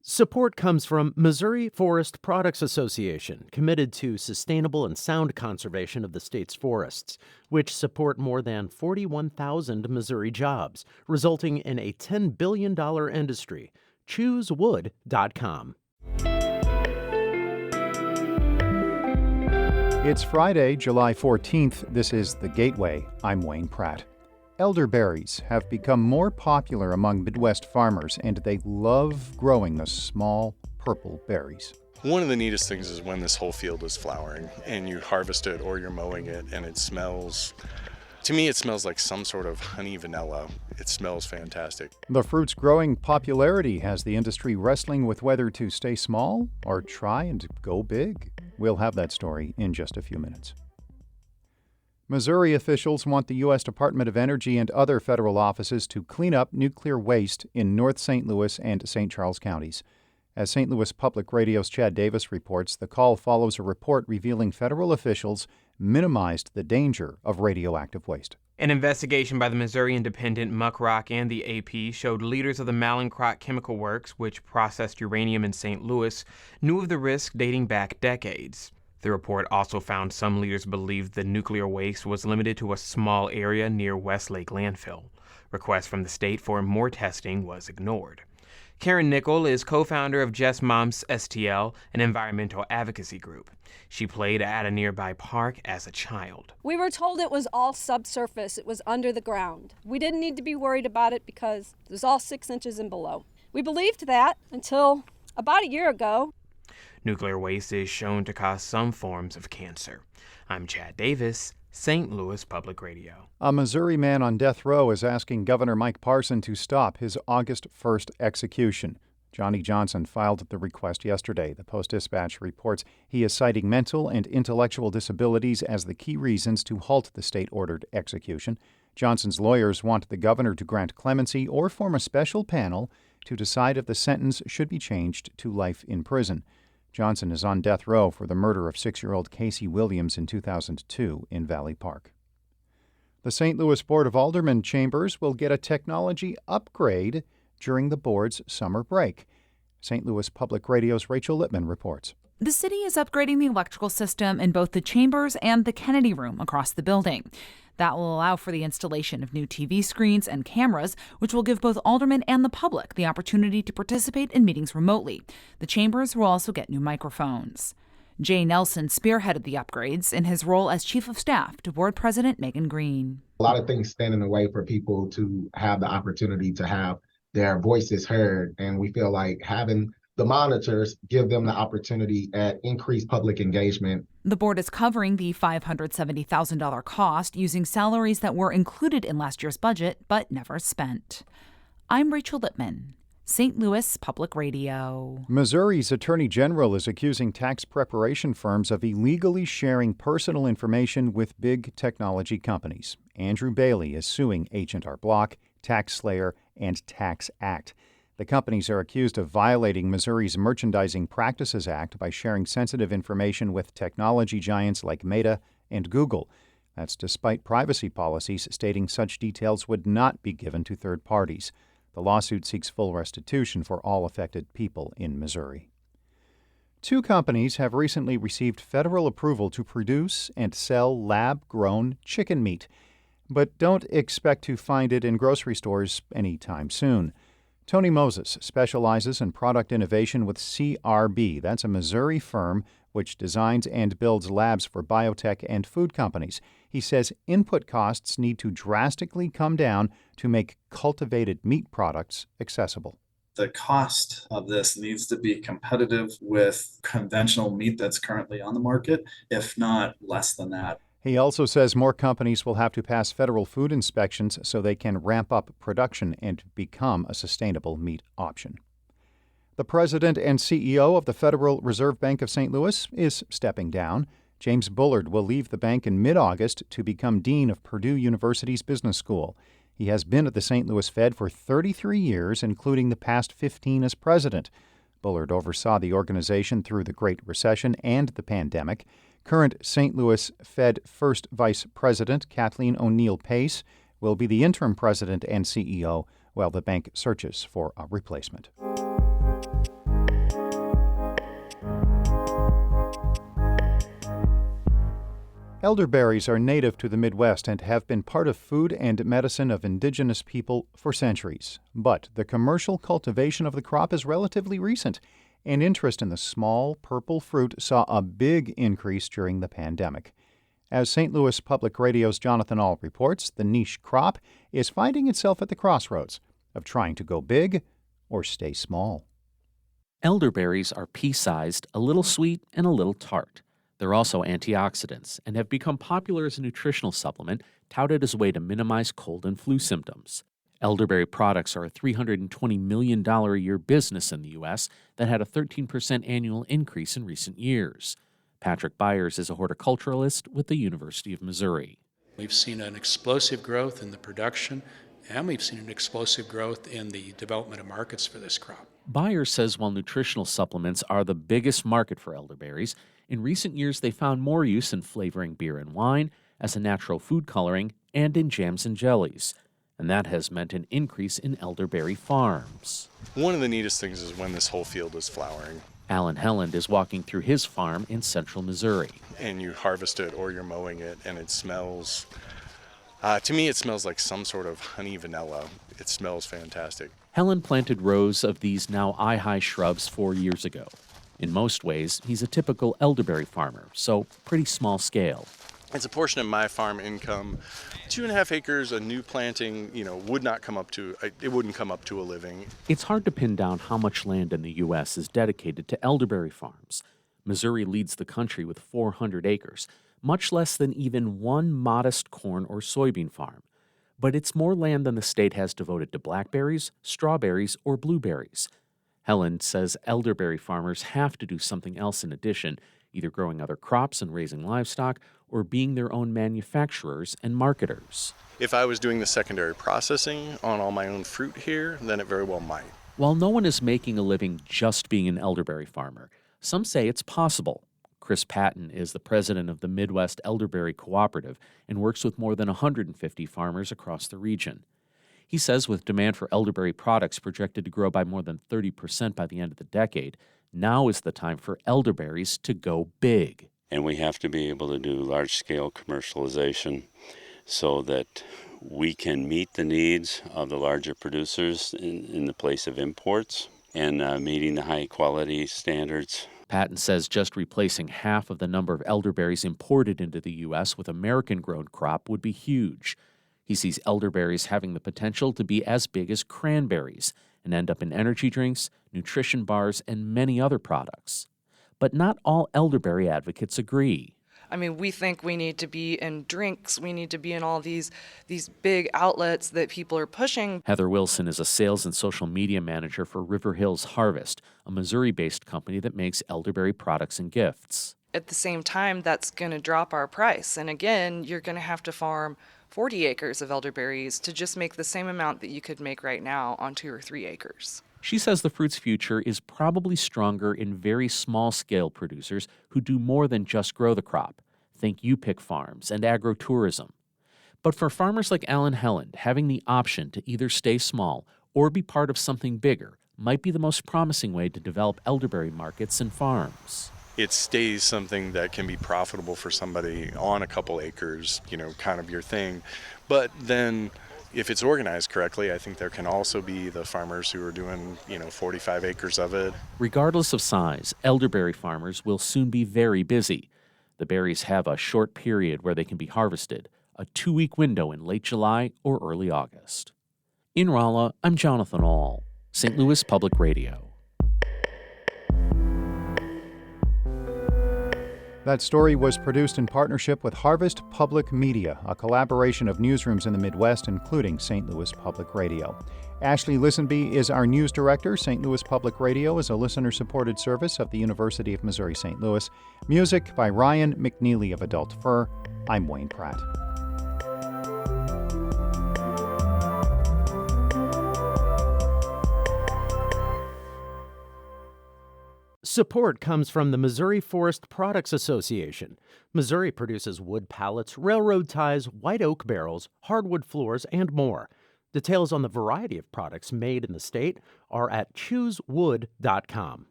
Support comes from Missouri Forest Products Association, committed to sustainable and sound conservation of the state's forests, which support more than 41,000 Missouri jobs, resulting in a $10 billion industry. ChooseWood.com. It's Friday, July 14th. This is The Gateway. I'm Wayne Pratt. Elderberries have become more popular among Midwest farmers, and they love growing the small purple berries. One of the neatest things is when this whole field is flowering and you harvest it or you're mowing it and it smells, to me it smells like some sort of honey vanilla. It smells fantastic. The fruit's growing popularity has the industry wrestling with whether to stay small or try and go big. We'll have that story in just a few minutes. Missouri officials want the U.S. Department of Energy and other federal offices to clean up nuclear waste in North St. Louis and St. Charles counties. As St. Louis Public Radio's Chad Davis reports, the call follows a report revealing federal officials minimized the danger of radioactive waste. An investigation by the Missouri Independent, Muckrock, and the AP showed leaders of the Mallinckrodt Chemical Works, which processed uranium in St. Louis, knew of the risk dating back decades. The report also found some leaders believed the nuclear waste was limited to a small area near Westlake Landfill. Requests from the state for more testing was ignored. Karen Nickel is co-founder of Jess Moms STL, an environmental advocacy group. She played at a nearby park as a child. We were told it was all subsurface, it was under the ground. We didn't need to be worried about it because it was all 6 inches and below. We believed that until about a year ago. Nuclear waste is shown to cause some forms of cancer. I'm Chad Davis, St. Louis Public Radio. A Missouri man on death row is asking Governor Mike Parson to stop his August 1st execution. Johnny Johnson filed the request yesterday. The Post-Dispatch reports he is citing mental and intellectual disabilities as the key reasons to halt the state-ordered execution. Johnson's lawyers want the governor to grant clemency or form a special panel to decide if the sentence should be changed to life in prison. Johnson is on death row for the murder of 6-year-old Casey Williams in 2002 in Valley Park. The St. Louis Board of Aldermen chambers will get a technology upgrade during the board's summer break. St. Louis Public Radio's Rachel Lippman reports. The city is upgrading the electrical system in both the chambers and the Kennedy Room across the building. That will allow for the installation of new TV screens and cameras, which will give both aldermen and the public the opportunity to participate in meetings remotely. The chambers will also get new microphones. Jay Nelson spearheaded the upgrades in his role as chief of staff to board president Megan Green. A lot of things stand in the way for people to have the opportunity to have their voices heard, and we feel like having the monitors give them the opportunity at increased public engagement. The board is covering the $570,000 cost using salaries that were included in last year's budget but never spent. I'm Rachel Lippman, St. Louis Public Radio. Missouri's Attorney General is accusing tax preparation firms of illegally sharing personal information with big technology companies. Andrew Bailey is suing H&R Block, TaxSlayer, and TaxAct. The companies are accused of violating Missouri's Merchandising Practices Act by sharing sensitive information with technology giants like Meta and Google. That's despite privacy policies stating such details would not be given to third parties. The lawsuit seeks full restitution for all affected people in Missouri. 2 companies have recently received federal approval to produce and sell lab-grown chicken meat, but don't expect to find it in grocery stores anytime soon. Tony Moses specializes in product innovation with CRB. That's a Missouri firm which designs and builds labs for biotech and food companies. He says input costs need to drastically come down to make cultivated meat products accessible. The cost of this needs to be competitive with conventional meat that's currently on the market, if not less than that. He also says more companies will have to pass federal food inspections so they can ramp up production and become a sustainable meat option. The president and CEO of the Federal Reserve Bank of St. Louis is stepping down. James Bullard will leave the bank in mid-August to become dean of Purdue University's Business School. He has been at the St. Louis Fed for 33 years, including the past 15 as president. Bullard oversaw the organization through the Great Recession and the pandemic. Current St. Louis Fed First Vice President Kathleen O'Neill Pace will be the interim president and CEO while the bank searches for a replacement. Elderberries are native to the Midwest and have been part of food and medicine of indigenous people for centuries. But the commercial cultivation of the crop is relatively recent, and interest in the small, purple fruit saw a big increase during the pandemic. As St. Louis Public Radio's Jonathan Ahl reports, the niche crop is finding itself at the crossroads of trying to go big or stay small. Elderberries are pea-sized, a little sweet, and a little tart. They're also antioxidants and have become popular as a nutritional supplement touted as a way to minimize cold and flu symptoms. Elderberry products are a $320 million a year business in the U.S. that had a 13% annual increase in recent years. Patrick Byers is a horticulturalist with the University of Missouri. We've seen an explosive growth in the production, and we've seen an explosive growth in the development of markets for this crop. Byers says while nutritional supplements are the biggest market for elderberries, in recent years they found more use in flavoring beer and wine, as a natural food coloring, and in jams and jellies. And that has meant an increase in elderberry farms. One of the neatest things is when this whole field is flowering. Alan Helland is walking through his farm in central Missouri. And you harvest it or you're mowing it, and it smells, to me it smells like some sort of honey vanilla. It smells fantastic. Helland planted rows of these now eye-high shrubs 4 years ago. In most ways, he's a typical elderberry farmer, so pretty small scale. It's a portion of my farm income. 2.5 acres, a new planting, wouldn't come up to a living. It's hard to pin down how much land in the U.S. is dedicated to elderberry farms. Missouri leads the country with 400 acres, much less than even one modest corn or soybean farm. But it's more land than the state has devoted to blackberries, strawberries, or blueberries. Helland says elderberry farmers have to do something else in addition, either growing other crops and raising livestock, or being their own manufacturers and marketers. If I was doing the secondary processing on all my own fruit here, then it very well might. While no one is making a living just being an elderberry farmer, some say it's possible. Chris Patton is the president of the Midwest Elderberry Cooperative and works with more than 150 farmers across the region. He says with demand for elderberry products projected to grow by more than 30% by the end of the decade, now is the time for elderberries to go big. And we have to be able to do large-scale commercialization so that we can meet the needs of the larger producers in the place of imports and meeting the high-quality standards. Patton says just replacing half of the number of elderberries imported into the U.S. with American-grown crop would be huge. He sees elderberries having the potential to be as big as cranberries and end up in energy drinks, nutrition bars, and many other products. But not all elderberry advocates agree. I mean, we think we need to be in drinks. We need to be in all these big outlets that people are pushing. Heather Wilson is a sales and social media manager for River Hills Harvest, a Missouri-based company that makes elderberry products and gifts. At the same time, that's going to drop our price. And again, you're going to have to farm 40 acres of elderberries to just make the same amount that you could make right now on 2 or 3 acres. She says the fruit's future is probably stronger in very small-scale producers who do more than just grow the crop. Think U-Pick farms and agrotourism. But for farmers like Alan Helland, having the option to either stay small or be part of something bigger might be the most promising way to develop elderberry markets and farms. It stays something that can be profitable for somebody on a couple acres, kind of your thing. But then if it's organized correctly, I think there can also be the farmers who are doing, 45 acres of it. Regardless of size, elderberry farmers will soon be very busy. The berries have a short period where they can be harvested, a 2-week window in late July or early August. In Rolla, I'm Jonathan Ahl, St. Louis Public Radio. That story was produced in partnership with Harvest Public Media, a collaboration of newsrooms in the Midwest, including St. Louis Public Radio. Ashley Lisenby is our news director. St. Louis Public Radio is a listener-supported service of the University of Missouri-St. Louis. Music by Ryan McNeely of Adult Fur. I'm Wayne Pratt. Support comes from the Missouri Forest Products Association. Missouri produces wood pallets, railroad ties, white oak barrels, hardwood floors, and more. Details on the variety of products made in the state are at choosewood.com.